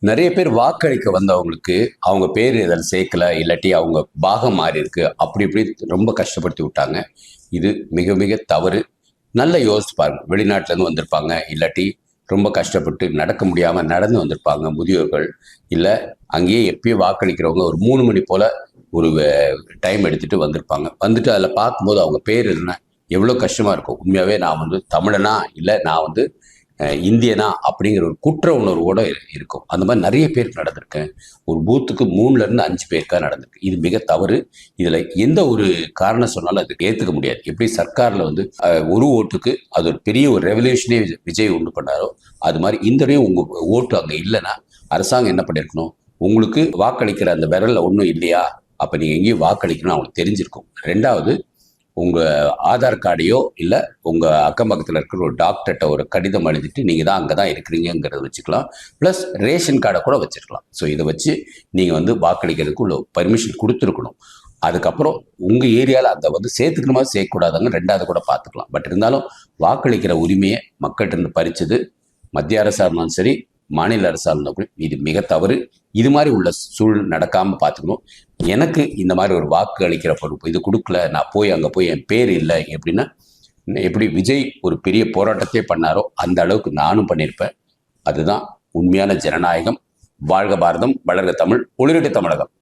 நிறைய பேர் வாக்களிக்க வந்தவங்களுக்கு அவங்க பேர் இதில் சேர்க்கல, இல்லாட்டி அவங்க பாகம் மாறி இருக்கு, அப்படி இப்படி ரொம்ப கஷ்டப்படுத்தி விட்டாங்க. இது மிக மிக தவறு. நல்லா யோசிச்சு பாருங்க. வெளிநாட்டிலேருந்து வந்திருப்பாங்க, இல்லாட்டி ரொம்ப கஷ்டப்பட்டு நடக்க முடியாமல் நடந்து வந்திருப்பாங்க முதியோர்கள். இல்லை அங்கேயே எப்பயும் வாக்களிக்கிறவங்க ஒரு 3 மணி போல் ஒரு டைம் எடுத்துகிட்டு வந்திருப்பாங்க. வந்துட்டு அதில் பார்க்கும்போது அவங்க பேர் என்ன எவ்வளோ கஷ்டமாக இருக்கும். உண்மையாகவே நான் வந்து தமிழனா, இல்லை நான் வந்து இந்தியனா அப்படிங்கிற ஒரு குற்ற உணர்வோடு இருக்கும். அந்த மாதிரி நிறைய பேருக்கு நடந்திருக்கேன். ஒரு பூத்துக்கு 3லேருந்து 5 பேருக்காக நடந்திருக்கு. இது மிக தவறு. இதில் எந்த ஒரு காரணம் சொன்னாலும் அது ஏற்றுக்க முடியாது. எப்படி சர்க்காரில் வந்து ஒரு ஓட்டுக்கு அது ஒரு பெரிய ஒரு ரெவல்யூஷனே விஜய் உண்டு பண்ணாரோ, அது மாதிரி இந்த தடவையும் உங்கள் ஓட்டு அங்கே இல்லைன்னா அரசாங்கம் என்ன பண்ணியிருக்கணும், உங்களுக்கு வாக்களிக்கிற அந்த விரலில் ஒன்றும் இல்லையா, அப்போ நீங்கள் எங்கேயும் வாக்களிக்கணும் அவங்களுக்கு தெரிஞ்சிருக்கும். 2வது, உங்கள் ஆதார் கார்டையோ இல்லை உங்கள் அக்கம் பக்கத்தில் இருக்கிற ஒரு டாக்டர்கிட்ட ஒரு கடிதம் எழுதிட்டு நீங்கள் தான் அங்கே தான் இருக்கிறீங்கிறத வச்சுக்கலாம். ப்ளஸ் ரேஷன் கார்டை கூட வச்சுருக்கலாம். ஸோ இதை வச்சு நீங்கள் வந்து வாக்களிக்கிறதுக்கு உள்ள பர்மிஷன் கொடுத்துருக்கணும். அதுக்கப்புறம் உங்கள் ஏரியாவில் அதை வந்து சேர்த்துக்கணுமா சேர்க்கக்கூடாதுங்க 2வது கூட பார்த்துக்கலாம். பட் இருந்தாலும் வாக்களிக்கிற உரிமையை மக்கள்கிட்ட இருந்து பறிச்சது மத்திய அரசாக இருந்தாலும் சரி, மாநில அரசாக இருந்தாலும் இது மிக தவறு. இது மாதிரி உள்ள சூழல் நடக்காமல் பார்த்துக்கணும். எனக்கு இந்த மாதிரி ஒரு வாக்கு அளிக்கிற பொறுப்பு இது கொடுக்கல, நான் போய் அங்கே போய் என் பேர் இல்லை எப்படின்னா, எப்படி விஜய் ஒரு பெரிய போராட்டத்தையே பண்ணாரோ அந்த அளவுக்கு நானும் பண்ணியிருப்பேன். அதுதான் உண்மையான ஜனநாயகம். வாழ்க பாரதம், வளர்க தமிழ், ஒளிரட்டு தமிழகம்.